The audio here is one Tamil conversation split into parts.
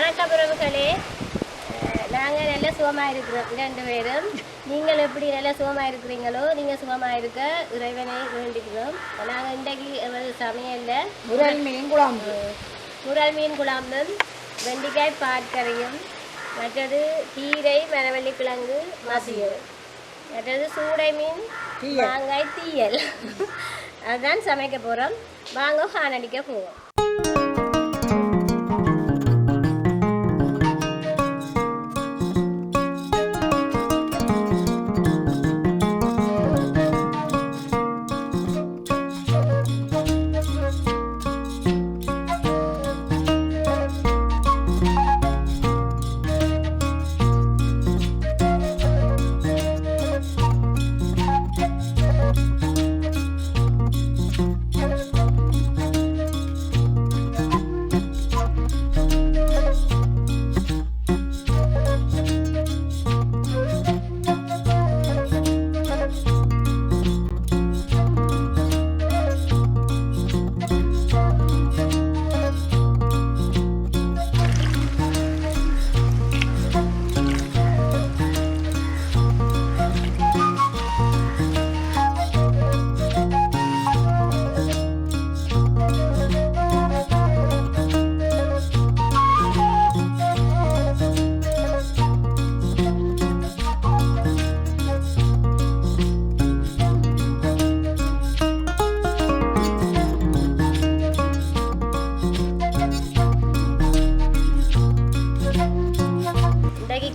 வணக்கம் உறவுகளே. நாங்கள் நல்ல சுகமாக இருக்கிறோம் 2 பேரும். நீங்கள் எப்படி நல்ல சுகமாக இருக்கிறீங்களோ நீங்கள் சுகமாக இருக்க இறைவனை வேண்டிக்கிறோம். நாங்கள் இன்றைக்கு சமையலில் முரல் மீன் குழம்பும் வெண்டிக்காய் பாற்கரையும், மற்றது கீரை மரவள்ளி கிழங்கு மசியல், மற்றது சூடை மீன் மாங்காய் தீயல் அதுதான் சமைக்க போகிறோம். வாங்க காணடிக்க போவோம்.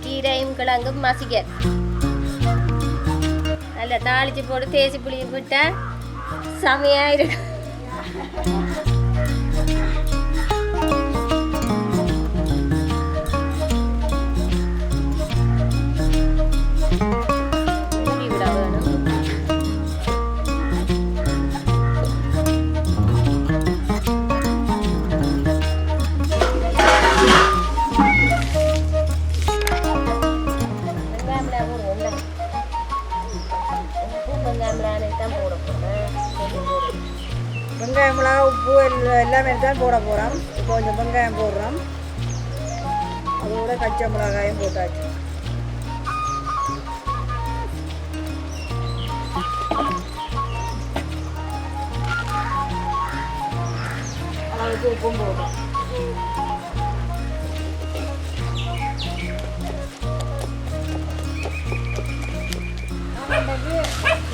கீரையும் கிழங்கும் மசிக்க நல்ல தாளிச்சு போட்டு தேசி புளியும் விட்டா செமையா இருக்கு. வெங்காயம் மிளகா உப்பு எல்லாமே தான் போட போகிறோம். இப்போ கொஞ்சம் வெங்காயம் போடுறோம், அதோட பச்சை மிளகாயும் போட்டாச்சு. அளவுக்கு உப்பும் போடுறோம்.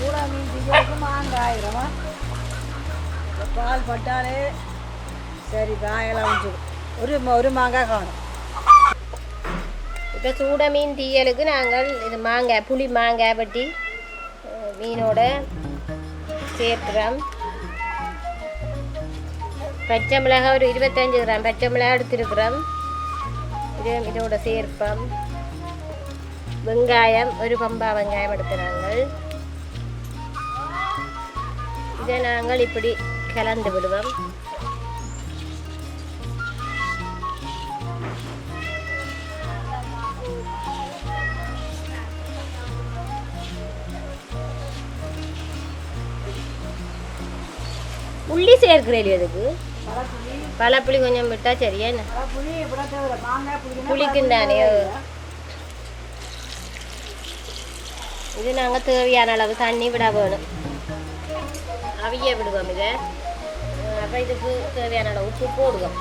கூட மீன் திங்களுக்கு மாங்காயிரமா பால் பட்டாலே சரி காயெல்லாம் வந்துடும். ஒரு மாங்காய் காணும். இப்போ சூட மீன் தீயலுக்கு நாங்கள் இது மாங்காய் புளி மாங்காய் வெட்டி மீனோட சேர்த்துறோம். பச்சை மிளகாய் ஒரு 25 கிராம் பச்சை மிளகாய் எடுத்துருக்குறோம். இதோட சேர்ப்போம். வெங்காயம் ஒரு பம்பா வெங்காயம் எடுத்துறாங்கள். இதை நாங்கள் இப்படி கலந்து விடுவோம். உள்ளி சேர்க்கிறேன். அதுக்கு பழப்புளி கொஞ்சம் விட்டா சரியா? புளிக்குண்டானே இது நாங்கள் தேவையான அளவு தண்ணி விட வேணும். அவிய விடுவோம் இதை. அப்போ இதுக்கு தேவையான அளவு உப்பு போடுவோம்.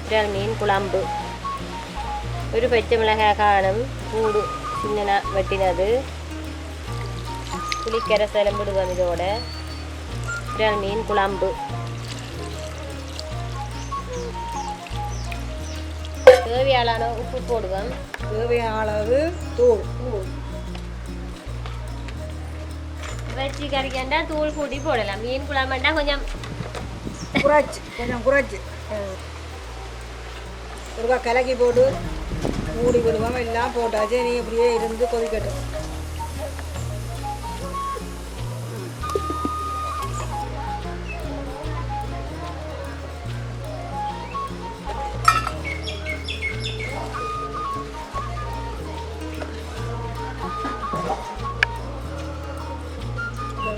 இறால் மீன் குழம்பு ஒரு பச்சை மிளகாய் காணும், பூடு சின்ன வெட்டினது, புளிக்கரைசலும் விடுவோம். இதோட இறால் மீன் குழம்பு தேவையான அளவு உப்பு போடுவோம். தேவையான அளவு தூள் வச்சு கறிக்கண்டா தூள் கூட்டி போடலாம். மீன் குழம்புண்டா கொஞ்சம் குறைச்சி ஒருக்கா கலக்கி போட்டு மூடி விடுவோம். எல்லாம் போட்டாச்சு. நீ இப்படியே இருந்து கொதிக்கட்டும்.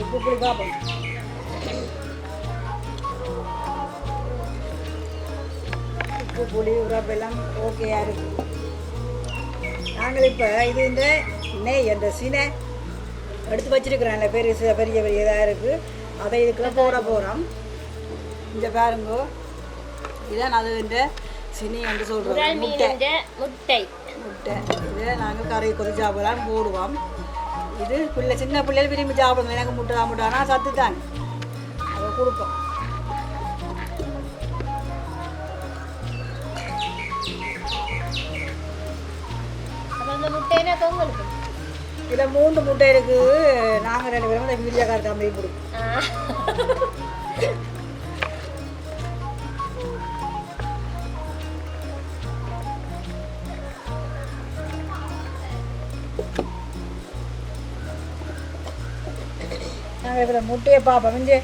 உப்பு புளி பார்ப்போம். உப்பு புளி உரப்பு எல்லாம் ஓகேயா இருக்குது. நாங்கள் இப்போ இது இந்த நெய் அந்த சினை எடுத்து வச்சிருக்கிறேன், பெரிய பெரிய பெரிய இதாக இருக்குது. அதை இதுக்குள்ள போட போகிறோம். இந்த பாருங்க, இதான் அது இந்த சினி என்று சொல்கிறோம். முட்டை முட்டை முட்டை இதை நாங்கள் கறி கொதி சாப்பிடலாம் போடுவோம். இது சின்ன பிள்ளைகள் விரும்பி சாப்பிடுவோம். எனக்கு முட்டைனா சத்து தான், அதை கொடுப்போம். முட்டைனா தொங்கலுக்கு இதில் 3 முட்டை இருக்குது. நாங்கள் 2 பேரும் இந்த மீடியாக்கார தம்பி கொடுப்போம். நாங்கள் இப்போ முட்டையை பார்ப்போம். இங்கே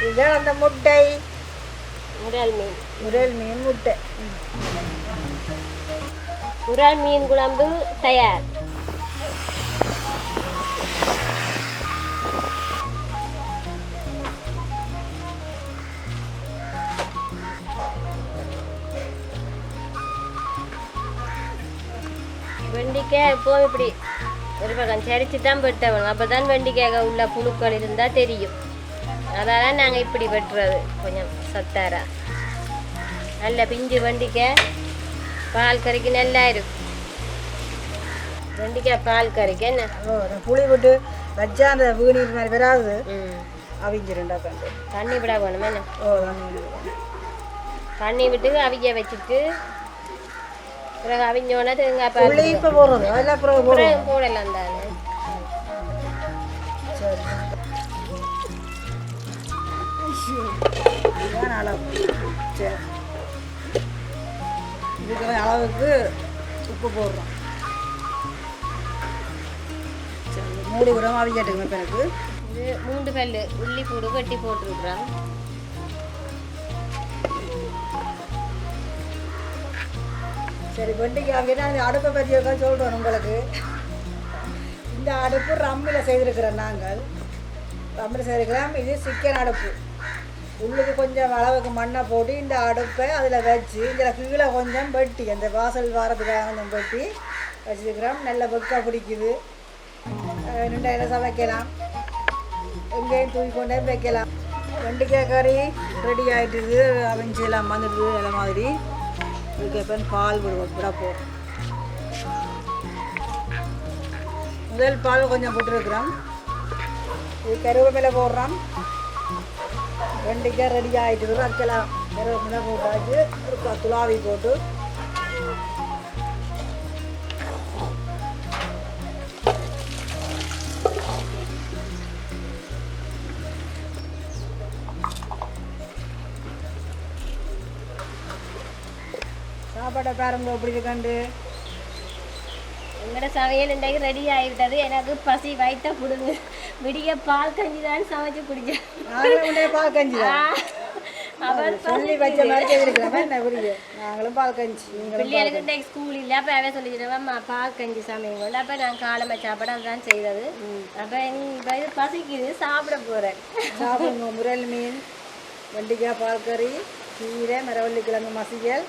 இதுதான் அந்த முட்டை, முரல் மீன் முட்டை. உரால் மீன் குழம்பு தயார். வெண்டிக்காய் எப்போவும் இப்படி ஒரு பக்கம் சரிச்சு தான் வெட்டணும். அப்போ தான் வெண்டிக்காய் உள்ள புழுக்கள் இருந்தால் தெரியும். அதனால் நாங்கள் இப்படி வெட்டுறது கொஞ்சம் சத்தாரா. நல்ல பிஞ்சு வெண்டிக்காய் பால் கறிக்கு நல்லா இருக்கும். வெண்டிக்காய் பால் கறிக்கு என்ன புளி விட்டு வச்சா அந்த வீணீர் மாதிரி வராது. அவிஞ்சிருண்டா கண்டு தண்ணி விட வேணுமே என்ன? தண்ணி விட்டு அவிக்க வச்சுட்டு பிறகு அவிஞ்சோன்னா தேங்காய் பால் இப்போ போடுறது அதெல்லாம் பிறகு போடலாம் தானே. சரி, இதுதான் அளவு. சரி, இதுக்கு அளவுக்கு உப்பு போடுறோம். சரி, மூடி விடாமல் அவிக்கட்டுங்க. இப்போ எனக்கு இது 3 பல்லு உள்ளி பூடு வெட்டி போட்டுருக்குறோம். சரி, வெண்டிக்காய் அவிக்கனா அந்த அடுப்பை பற்றி சொல்கிறோம் உங்களுக்கு. இந்த அடுப்பு ரம்மில் செய்திருக்கிறோம். நாங்கள் ரம்மில் செய்திருக்கிறோம். இது சிக்கன் அடுப்பு. உள்ளுக்கு கொஞ்சம் அளவுக்கு மண்ணை போட்டு இந்த அடுப்பை அதில் வச்சு இதில் கீழே கொஞ்சம் வெட்டி அந்த வாசல் வாரத்துக்காக கொஞ்சம் வெட்டி வச்சுருக்கிறோம். நல்ல வெக்கா பிடிக்குது. 2 இடம் சமைக்கலாம், எங்கேயும் தூக்கி கொண்டே வைக்கலாம். வெண்டிக்காய் கறி ரெடி ஆகிட்டுது, அவிஞ்செல்லாம் வந்துடுது. நல்ல மாதிரி இதுக்கப்புறம் பால் விட போகிறோம். முதல் பால் கொஞ்சம் போட்டுருக்குறோம். இது கருவேப்பிலை போடுறோம். வெண்டிக்காய் ரெடி ஆகிட்டு வைக்கலாம். கருவேப்பிலை போட்டாச்சு. ஒரு துளாவி போட்டு சாப்பாடை பாருங்க எப்படி இருக்காண்டு. எங்களோட சமையல் இன்றைக்கு ரெடி ஆகிவிட்டது. எனக்கு பசி வயிற்ற கொடுங்க. விடிய பால் கஞ்சி தான் சமைச்சு குடிச்சேன். பால் கஞ்சி சொல்லி வச்ச மாதிரி செய்திருக்கிறோம். என்ன புரியுது, நாங்களும் பால் கஞ்சி. பிள்ளைகளுக்கு இன்றைக்கு ஸ்கூல் இல்லை. அப்போ அவன் சொல்லிக்கிறேன் பால் கஞ்சி சமையல். அப்போ நான் காலமை சாப்பாடு அதுதான் செய்தது. அப்போ நீ இப்போ இது பசிக்குது, சாப்பிட போகிறேன். சாப்பிடுங்க. முரல் மீன், வெண்டிக்காய் பால் கறி, கீரை, மரவள்ளி கிழங்கு மசியல்,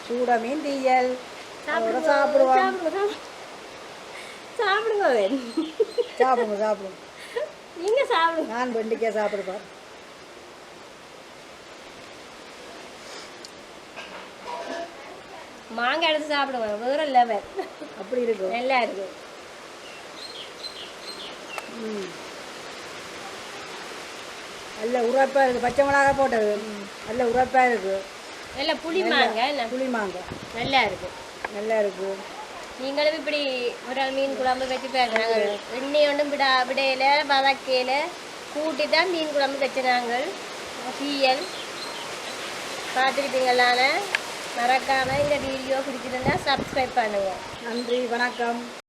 சூட மீன் தீயல். சாப்பிடுவோம். சாப்பிடுங்க சாப்பிடுங்க சாப்பிடுங்க. நீங்கள் சாப்பிடுங்க. நான் வெண்டிக்காய் சாப்பிடுப்பேன். மாங்காய் எடுத்து சாப்பிடுவேன். வேற லெவல். அப்படி இருக்கும், நல்லா இருக்கு. நல்ல உரப்பாக இருக்குது. பச்சை மிளகாய் போட்டது நல்ல உரப்பாக இருக்குது. நல்ல புளி மாங்காய். புளி மாங்காய் நல்லா இருக்கு, நல்லா இருக்குது. நீங்களும் இப்படி ஒரு மீன் குழம்பு வச்சு பேசுறாங்க. எண்ணெய் ஒன்றும் விடையில வதக்கையில் கூட்டி தான் மீன் குழம்பு வச்சு நாங்கள் தீயல் பார்த்துக்கிட்டீங்களான. மறக்காமல் இந்த வீடியோ பிடிச்சிருந்தா சப்ஸ்கிரைப் பண்ணுங்கள். நன்றி, வணக்கம்.